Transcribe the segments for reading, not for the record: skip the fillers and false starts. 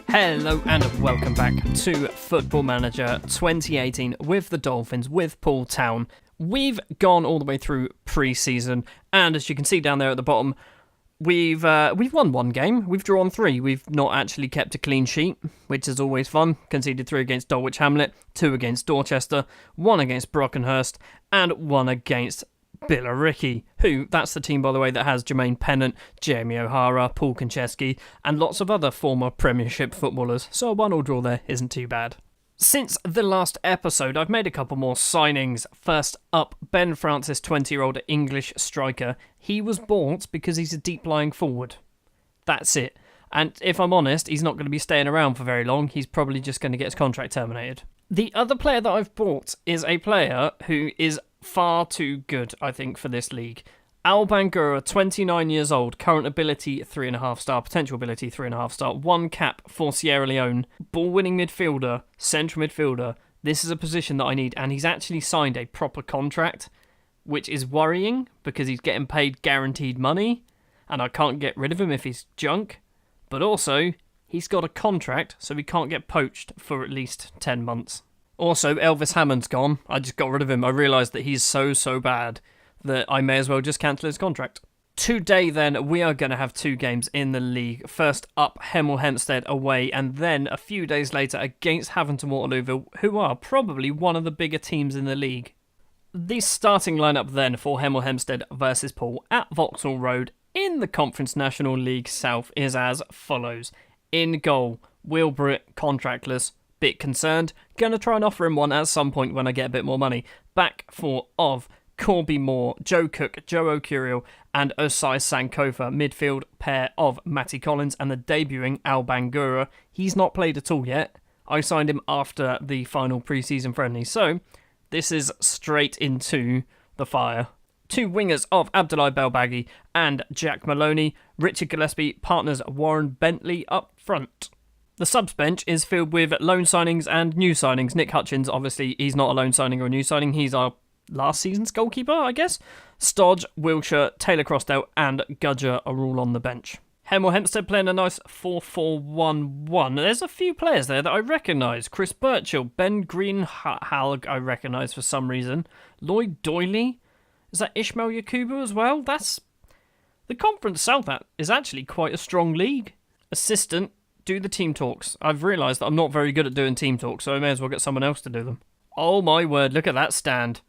Hello and welcome back to Football Manager 2018 with the Dolphins, with Poole Town. We've gone all the way through pre-season, and as you can see down there at the bottom, we've won one game, we've drawn 3, we've not actually kept a clean sheet, which is always fun. Conceded 3 against Dulwich Hamlet, 2 against Dorchester, 1 against Brockenhurst, and 1 against Billericay, who, that's the team, by the way, that has Jermaine Pennant, Jamie O'Hara, Paul Konchesky, and lots of other former Premiership footballers, so a 1-1 draw there isn't too bad. Since the last episode, I've made a couple more signings. First up, Ben Francis, 20-year-old English striker. He was bought because he's a deep-lying forward. That's it. And if I'm honest, he's not going to be staying around for very long. He's probably just going to get his contract terminated. The other player that I've bought is a player who is far too good, I think, for this league. Al Bangura, 29 years old, current ability 3.5 star, potential ability 3.5 star, 1 cap for Sierra Leone, ball-winning midfielder, central midfielder. This is a position that I need, and he's actually signed a proper contract, which is worrying because he's getting paid guaranteed money, and I can't get rid of him if he's junk. But also, he's got a contract, so he can't get poached for at least 10 months. Also, Elvis Hammond's gone. I just got rid of him. I realised that he's so bad that I may as well just cancel his contract. Today, then, we are going to have 2 games in the league. First up, Hemel Hempstead away, and then a few days later against Haverton Waterlooville, who are probably one of the bigger teams in the league. The starting lineup then for Hemel Hempstead versus Poole at Vauxhall Road in the Conference National League South is as follows. In goal, Will Britt, contractless, bit concerned. Gonna try and offer him one at some point when I get a bit more money. Back 4 of Corby Moore, Joe Cook, Joe O'Curiel, and Osai Sankofa. Midfield pair of Matty Collins and the debuting Al Bangura. He's not played at all yet. I signed him after the final pre-season friendly, so this is straight into the fire. 2 wingers of Abdoulaye Belbaghi and Jack Maloney. Richard Gillespie partners Warren Bentley up front. The subs bench is filled with loan signings and new signings. Nick Hutchins, obviously, he's not a loan signing or a new signing. He's our last season's goalkeeper, I guess. Stodge, Wilshire, Taylor Crossdale, and Gudger are all on the bench. Hemel Hempstead playing a nice 4-4-1-1. There's a few players there that I recognise. Chris Birchall, Ben Greenhalgh I recognise for some reason. Lloyd Doyley. Is that Ishmael Yakubu as well? That's... The Conference South is actually quite a strong league. Assistant, do the team talks. I've realised that I'm not very good at doing team talks, so I may as well get someone else to do them. Oh my word, look at that stand.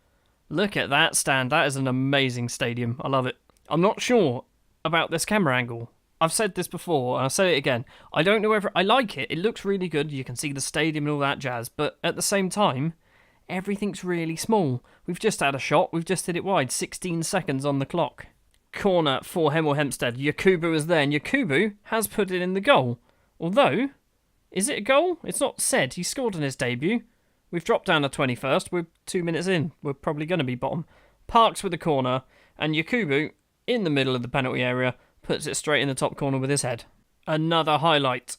Look at that stand. That is an amazing stadium. I love it. I'm not sure about this camera angle. I've said this before, and I'll say it again. I don't know whether... I like it. It looks really good. You can see the stadium and all that jazz. But at the same time, everything's really small. We've just had a shot. We've just hit it wide. 16 seconds on the clock. Corner for Hemel Hempstead. Yakubu is there, and Yakubu has put it in the goal. Although, is it a goal? It's not said. He scored in his debut. We've dropped down to 21st. We're 2 minutes in. We're probably going to be bottom. Parks with the corner, and Yakubu, in the middle of the penalty area, puts it straight in the top corner with his head. Another highlight.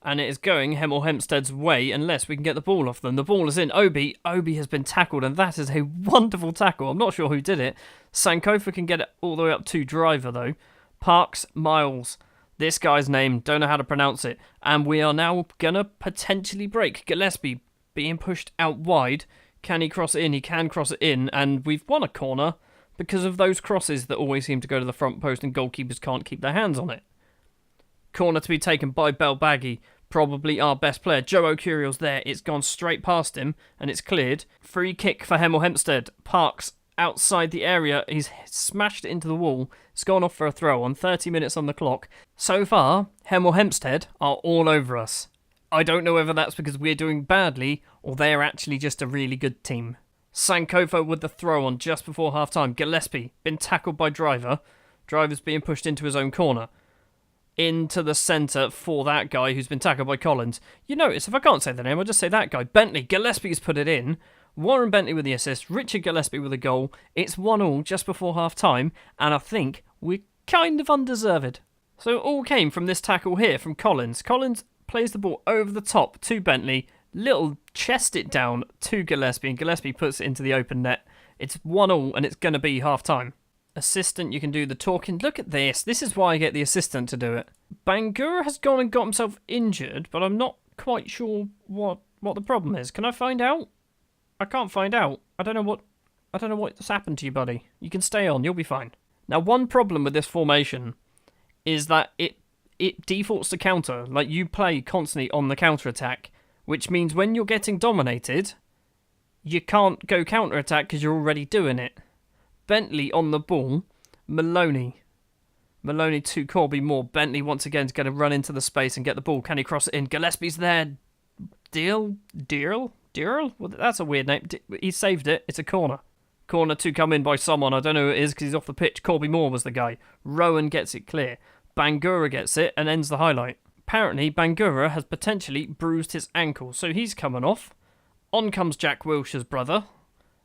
And it is going Hemel Hempstead's way unless we can get the ball off them. The ball is in. Obi has been tackled, and that is a wonderful tackle. I'm not sure who did it. Sankofa can get it all the way up to Driver, though. Parks, Miles. This guy's name, don't know how to pronounce it. And we are now going to potentially break. Gillespie being pushed out wide. Can he cross it in? He can cross it in. And we've won a corner because of those crosses that always seem to go to the front post and goalkeepers can't keep their hands on it. Corner to be taken by Belbaghi. Probably our best player. Joe O'Curiel's there. It's gone straight past him and it's cleared. Free kick for Hemel Hempstead. Parks outside the area. He's smashed it into the wall. It's gone off for a throw on 30 minutes on the clock. So far, Hemel Hempstead are all over us. I don't know whether that's because we're doing badly or they're actually just a really good team. Sankofa with the throw on just before half-time. Gillespie, been tackled by Driver. Driver's being pushed into his own corner. Into the centre for that guy who's been tackled by Collins. You notice, if I can't say the name, I'll just say that guy. Bentley, Gillespie's put it in. Warren Bentley with the assist. Richard Gillespie with the goal. It's 1-1 just before half-time, and I think we're kind of undeserved. So it all came from this tackle here from Collins. Collins plays the ball over the top to Bentley. Little chest it down to Gillespie, and Gillespie puts it into the open net. It's 1-1, and it's going to be half-time. Assistant, you can do the talking. Look at this. This is why I get the assistant to do it. Bangura has gone and got himself injured, but I'm not quite sure what the problem is. Can I find out? I can't find out. I don't know what's happened to you, buddy. You can stay on. You'll be fine. Now, one problem with this formation is that it defaults to counter. Like, you play constantly on the counter-attack, which means when you're getting dominated, you can't go counter-attack because you're already doing it. Bentley on the ball. Maloney to Corby Moore. Bentley once again is going to run into the space and get the ball. Can he cross it in? Gillespie's there. Deal? Well, that's a weird name. He saved it. It's a corner. Corner to come in by someone. I don't know who it is because he's off the pitch. Corby Moore was the guy. Rowan gets it clear. Bangura gets it and ends the highlight. Apparently, Bangura has potentially bruised his ankle, so he's coming off. On comes Jack Wilshere's brother.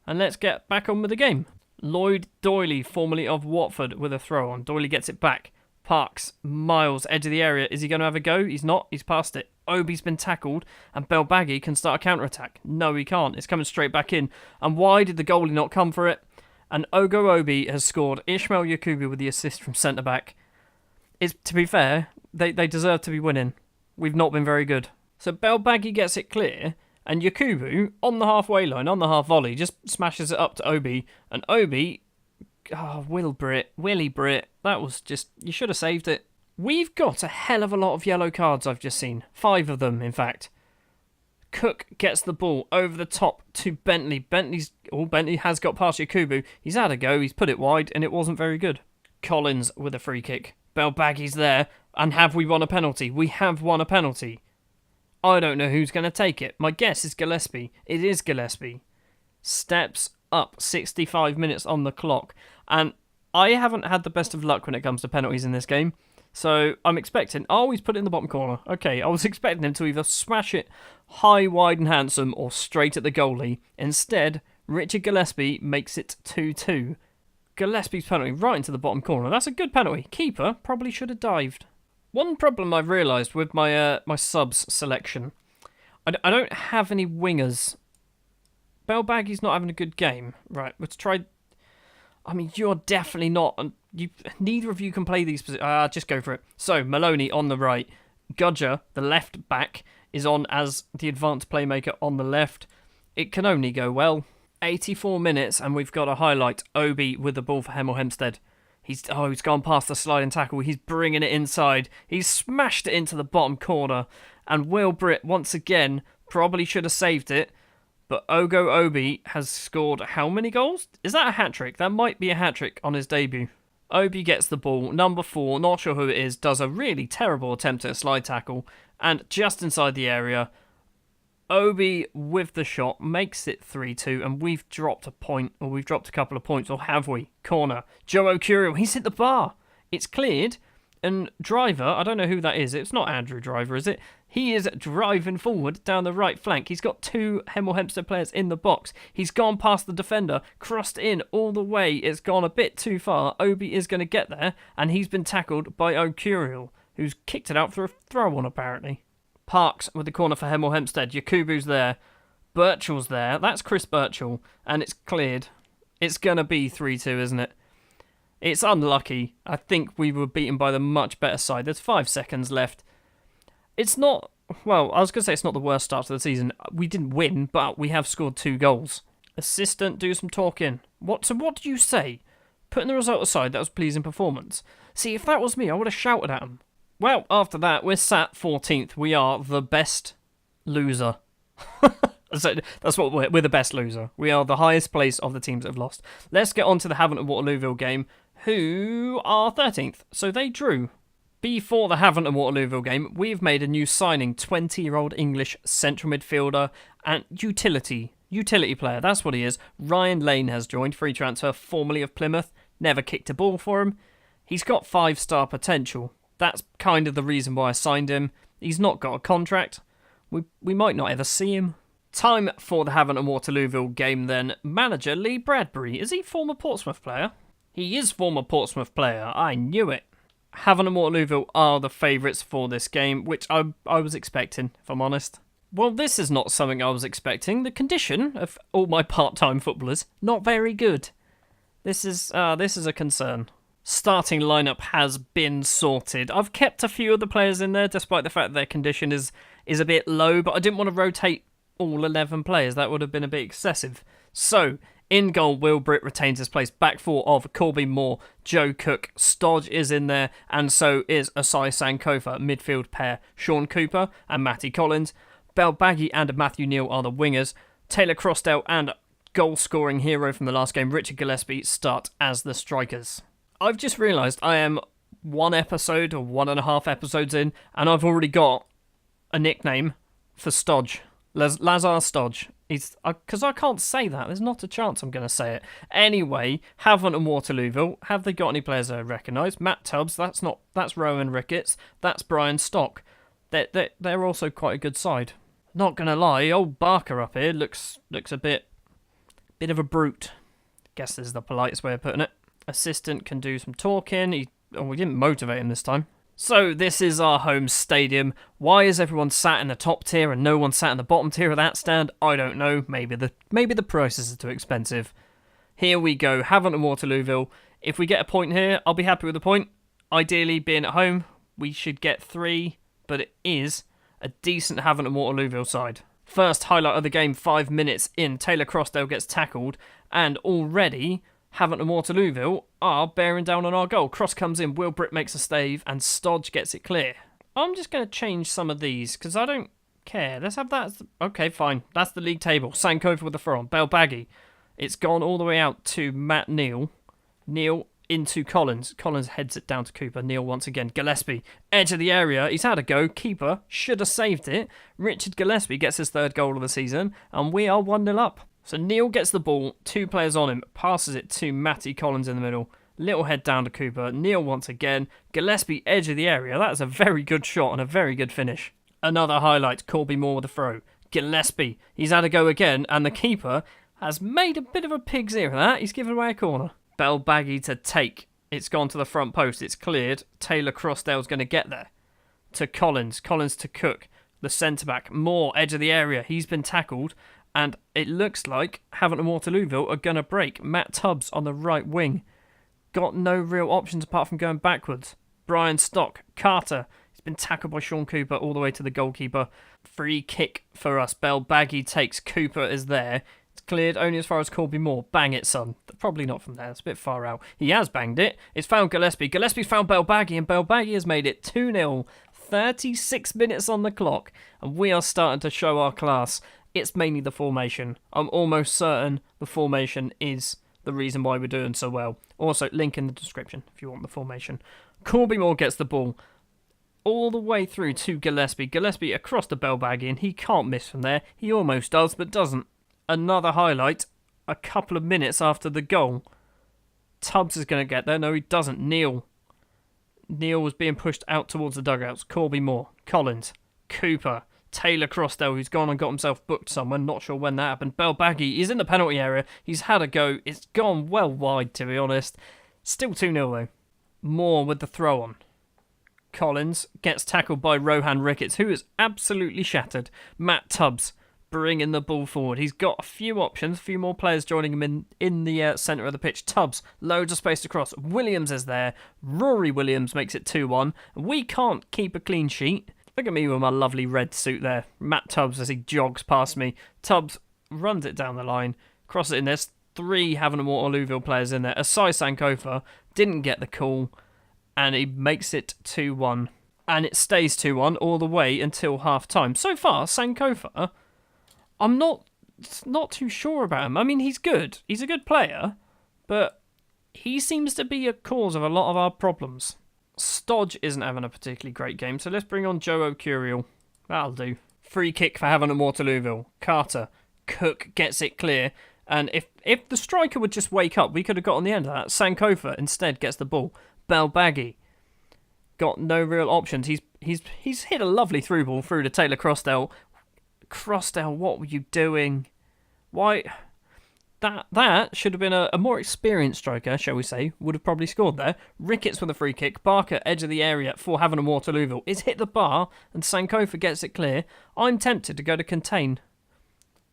And let's get back on with the game. Lloyd Doyley, formerly of Watford, with a throw on. Doyley gets it back. Parks, Miles, edge of the area. Is he going to have a go? He's not. He's past it. Obi's been tackled, and Belbaghi can start a counter-attack. No, he can't. It's coming straight back in. And why did the goalie not come for it? And Ogo Obi has scored. Ishmael Yakubu with the assist from centre-back. To be fair, they deserve to be winning. We've not been very good. So Belbaghi gets it clear, and Yakubu, on the halfway line, on the half volley, just smashes it up to Obi. And Obi, Willie Britt, that was just, you should have saved it. We've got a hell of a lot of yellow cards I've just seen. 5 of them, in fact. Cook gets the ball over the top to Bentley. Bentley has got past Yakubu. He's had a go, he's put it wide, and it wasn't very good. Collins with a free kick. Belbaghi's there, and have we won a penalty? We have won a penalty. I don't know who's going to take it. My guess is Gillespie. It is Gillespie. Steps up, 65 minutes on the clock. And I haven't had the best of luck when it comes to penalties in this game. So I'm expecting... Oh, he's put it in the bottom corner. Okay, I was expecting him to either smash it high, wide and handsome or straight at the goalie. Instead, Richard Gillespie makes it 2-2. Gillespie's penalty right into the bottom corner. That's a good penalty. Keeper probably should have dived. One problem I've realised with my my subs selection, I don't have any wingers. Belbaghi's not having a good game. Right, let's try... I mean, you're definitely not... neither of you can play these positions. Just go for it. So, Maloney on the right. Gudger, the left back, is on as the advanced playmaker on the left. It can only go well. 84 minutes, and we've got a highlight. Obi with the ball for Hemel Hempstead. He's gone past the sliding tackle. He's bringing it inside. He's smashed it into the bottom corner. And Will Britt, once again, probably should have saved it. But Ogo Obi has scored how many goals? Is that a hat-trick? That might be a hat-trick on his debut. Obi gets the ball. Number 4, not sure who it is, does a really terrible attempt at a slide tackle. And just inside the area, Obi with the shot makes it 3-2. And we've dropped a point, or we've dropped a couple of points, or have we? Corner. Joe Curiel, he's hit the bar. It's cleared. And Driver, I don't know who that is. It's not Andrew Driver, is it? He is driving forward down the right flank. He's got 2 Hemel Hempstead players in the box. He's gone past the defender, crossed in all the way. It's gone a bit too far. Obi is going to get there, and he's been tackled by O'Curiel, who's kicked it out for a throw-on, apparently. Parks with the corner for Hemel Hempstead. Yakubu's there. Birchall's there. That's Chris Birchall, and it's cleared. It's going to be 3-2, isn't it? It's unlucky. I think we were beaten by the much better side. There's 5 seconds left. It's not... Well, I was going to say it's not the worst start to the season. We didn't win, but we have scored 2 goals. Assistant, do some talking. So what did you say? Putting the result aside, that was a pleasing performance. See, if that was me, I would have shouted at him. Well, after that, we're sat 14th. We are the best loser. So that's what we're the best loser. We are the highest place of the teams that have lost. Let's get on to the Havant and Waterlooville game, who are 13th. So they drew. Before the Havant and Waterlooville game, we've made a new signing, 20-year-old English central midfielder and utility player. That's what he is. Ryan Lane has joined, free transfer, formerly of Plymouth. Never kicked a ball for him. He's got 5-star potential. That's kind of the reason why I signed him. He's not got a contract. We might not ever see him. Time for the Havant and Waterlooville game then. Manager Lee Bradbury. Is he former Portsmouth player? He is former Portsmouth player. I knew it. Havant and Waterlooville are the favourites for this game, which I was expecting, if I'm honest. Well, this is not something I was expecting. The condition of all my part-time footballers, not very good. This is a concern. Starting lineup has been sorted. I've kept a few of the players in there, despite the fact that their condition is a bit low, but I didn't want to rotate all 11 players. That would have been a bit excessive. So, in goal, Will Britt retains his place. Back four of Corby Moore, Joe Cook, Stodge is in there, and so is Asai Sankofa. Midfield pair, Sean Cooper and Matty Collins. Bell Baggy and Matthew Neal are the wingers. Taylor Crossdale and goal-scoring hero from the last game, Richard Gillespie, start as the strikers. I've just realised I am 1 episode or 1.5 episodes in, and I've already got a nickname for Stodge. Lazar Stodge. Because I can't say that. There's not a chance I'm going to say it. Anyway, Havant and Waterlooville. Have they got any players I recognise? Matt Tubbs. That's Rowan Ricketts. That's Brian Stock. They're also quite a good side. Not going to lie, old Barker up here looks a bit of a brute. Guess this is the politest way of putting it. Assistant can do some talking. We didn't motivate him this time. So this is our home stadium. Why is everyone sat in the top tier and no one sat in the bottom tier of that stand? I don't know. Maybe the prices are too expensive. Here we go. Havant and Waterlooville. If we get a point here, I'll be happy with the point. Ideally, being at home, we should get 3, but it is a decent Havant and Waterlooville side. First highlight of the game, 5 minutes in. Taylor Crossdale gets tackled, and already Havant and Waterlooville are bearing down on our goal. Cross comes in, Will Britt makes a stave, and Stodge gets it clear. I'm just going to change some of these, because I don't care. Let's have that. Okay, fine. That's the league table. Sankofa with the throw on. Bell Baggy. It's gone all the way out to Matt Neal. Neal into Collins. Collins heads it down to Cooper. Neal once again. Gillespie, edge of the area. He's had a go. Keeper should have saved it. Richard Gillespie gets his 3rd goal of the season, and we are 1-0 up. So Neal gets the ball, 2 players on him, passes it to Matty Collins in the middle. Little head down to Cooper. Neal once again. Gillespie, edge of the area. That is a very good shot and a very good finish. Another highlight, Corby Moore with a throw. Gillespie, he's had a go again, and the keeper has made a bit of a pig's ear of that. He's given away a corner. Bell Baggy to take. It's gone to the front post. It's cleared. Taylor Crossdale's going to get there. To Collins. Collins to Cook. The centre-back. Moore, edge of the area. He's been tackled. And it looks like Havant and Waterlooville are going to break. Matt Tubbs on the right wing. Got no real options apart from going backwards. Brian Stock. Carter. He's been tackled by Sean Cooper all the way to the goalkeeper. Free kick for us. Bell Baggy takes. Cooper is there. It's cleared only as far as Corby Moore. Bang it, son. Probably not from there. It's a bit far out. He has banged it. It's found Gillespie. Gillespie's found Bell Baggy, and Bell Baggy has made it 2-0. 36 minutes on the clock, and we are starting to show our class. It's mainly the formation. I'm almost certain the formation is the reason why we're doing so well. Also, link in the description if you want the formation. Corby Moore gets the ball all the way through to Gillespie. Gillespie across the Bell Baggy, and he can't miss from there. He almost does, but doesn't. Another highlight, a couple of minutes after the goal. Tubbs is going to get there. No, he doesn't. Neal was being pushed out towards the dugouts. Corby Moore, Collins, Cooper, Taylor Crossdale, who's gone and got himself booked somewhere. Not sure when that happened. Bell Baggy is in the penalty area. He's had a go. It's gone well wide, to be honest. Still 2-0, though. Moore with the throw on. Collins gets tackled by Rohan Ricketts, who is absolutely shattered. Matt Tubbs bringing the ball forward. He's got a few options, a few more players joining him in the centre of the pitch. Tubbs, loads of space to cross. Williams is there. Rory Williams makes it 2-1. We can't keep a clean sheet. Look at me with my lovely red suit there. Matt Tubbs as he jogs past me. Tubbs runs it down the line, crosses it in. There's 3 Havant and Waterlooville players in there. Asai Sankofa didn't get the call, and he makes it 2-1. And it stays 2-1 all the way until half-time. So far, Sankofa, I'm not too sure about him. I mean, he's good. He's a good player, but he seems to be a cause of a lot of our problems. Stodge isn't having a particularly great game, so let's bring on Joe O'Curiel. That'll do. Free kick for Havant and Waterlooville. Carter. Cook gets it clear. And if the striker would just wake up, we could have got on the end of that. Sankofa instead gets the ball. Bell Baggy got no real options. He's hit a lovely through ball through to Taylor Crossdale. Crossdale, what were you doing? Why? That should have been a more experienced striker, shall we say, would have probably scored there. Ricketts with a free kick. Barker, edge of the area for having a Waterlooville. Is hit the bar and Sankofa gets it clear. I'm tempted to go to contain.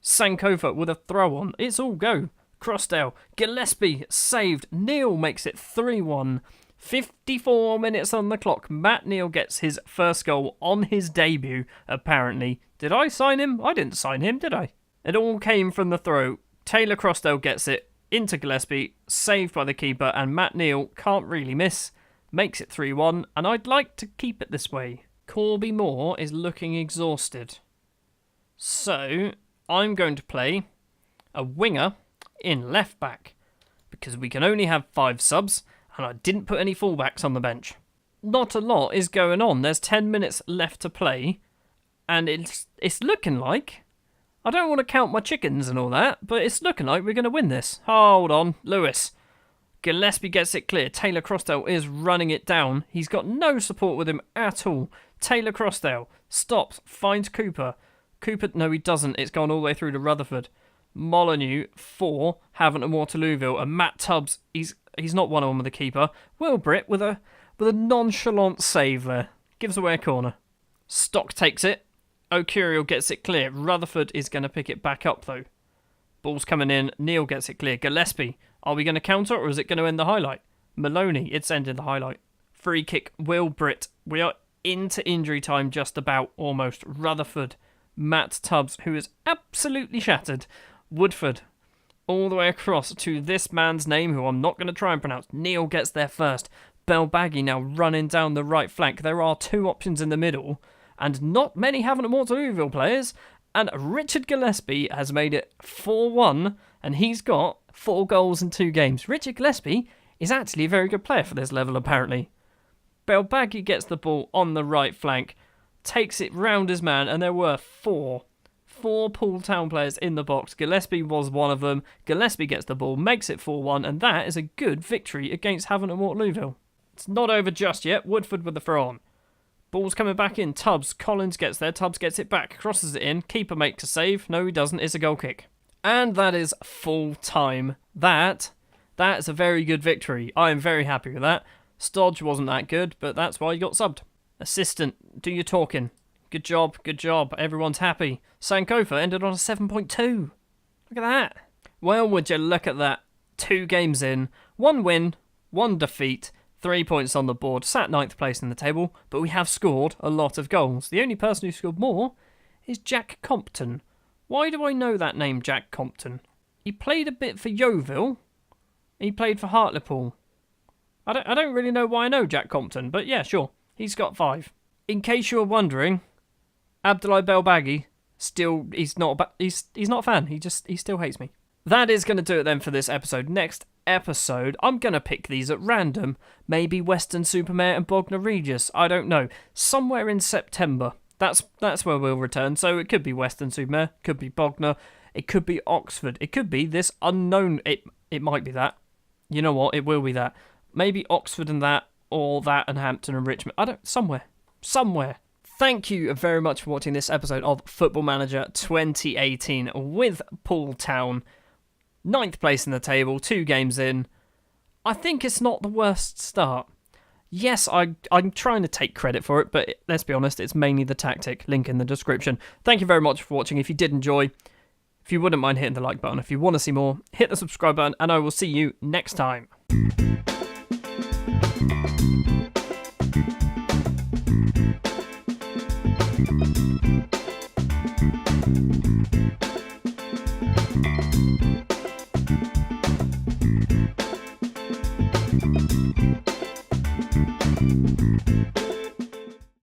Sankofa with a throw on. It's all go. Crossdale. Gillespie saved. Neil makes it 3-1. 54 minutes on the clock. Matt Neal gets his first goal on his debut, apparently. Did I sign him? I didn't sign him, did I? It all came from the throw. Taylor Crossdale gets it into Gillespie, saved by the keeper, and Matt Neal can't really miss. Makes it 3-1, and I'd like to keep it this way. Corby Moore is looking exhausted. So, I'm going to play a winger in left back, because we can only have 5 subs, and I didn't put any fullbacks on the bench. Not a lot is going on. There's 10 minutes left to play, and it's looking like... I don't want to count my chickens and all that, but it's looking like we're going to win this. Hold on, Lewis. Gillespie gets it clear. Taylor Crossdale is running it down. He's got no support with him at all. Taylor Crossdale stops, finds Cooper. Cooper, no he doesn't. It's gone all the way through to Rutherford. Molyneux for Havant and Waterlooville, and Matt Tubbs, he's not one-on-one with the keeper. Will Britt with a nonchalant save there. Gives away a corner. Stock takes it. O'Curiel gets it clear. Rutherford is going to pick it back up though. Ball's coming in. Neil gets it clear. Gillespie. Are we going to counter or is it going to end the highlight? Maloney. It's ended the highlight. Free kick. Will Britt. We are into injury time just about. Almost. Rutherford. Matt Tubbs, who is absolutely shattered. Woodford. All the way across to this man's name, who I'm not going to try and pronounce. Neil gets there first. Belbaghy now running down the right flank. There are 2 options in the middle. And not many Havant and Waterlooville players. And Richard Gillespie has made it 4-1. And he's got 4 goals in 2 games. Richard Gillespie is actually a very good player for this level, apparently. Belbaghy gets the ball on the right flank. Takes it round his man. And there were 4 Poole Town players in the box. Gillespie was one of them. Gillespie gets the ball. Makes it 4-1. And that is a good victory against Havant and Waterlooville. It's not over just yet. Woodford with the throw on. Ball's coming back in. Tubbs. Collins gets there. Tubbs gets it back. Crosses it in. Keeper makes a save. No, he doesn't. It's a goal kick. And that is full time. That is a very good victory. I am very happy with that. Stodge wasn't that good, but that's why he got subbed. Assistant, do your talking. Good job. Good job. Everyone's happy. Sankofa ended on a 7.2. Look at that. Well, would you look at that. 2 games in. 1 win. 1 defeat. 3 points on the board, sat 9th place in the table, but we have scored a lot of goals. The only person who scored more is Jack Compton. Why do I know that name, Jack Compton? He played a bit for Yeovil. He played for Hartlepool. I don't really know why I know Jack Compton, but yeah, sure. He's got 5. In case you were wondering, Abdoulaye Belbaghy, he's not a fan. He still hates me. That is going to do it then for this episode. Next episode, I'm going to pick these at random. Maybe Weston-super-Mare and Bognor Regis. I don't know. Somewhere in September. That's where we'll return. So it could be Weston-super-Mare, could be Bognor, it could be Oxford, it could be this unknown. It might be that. You know what? It will be that. Maybe Oxford and that, or that and Hampton and Richmond. Somewhere. Thank you very much for watching this episode of Football Manager 2018 with Poole Town. 9th place in the table, 2 games in. I think it's not the worst start. Yes, I'm trying to take credit for it, but let's be honest, it's mainly the tactic. Link in the description. Thank you very much for watching. If you did enjoy, if you wouldn't mind hitting the like button, if you want to see more, hit the subscribe button, and I will see you next time.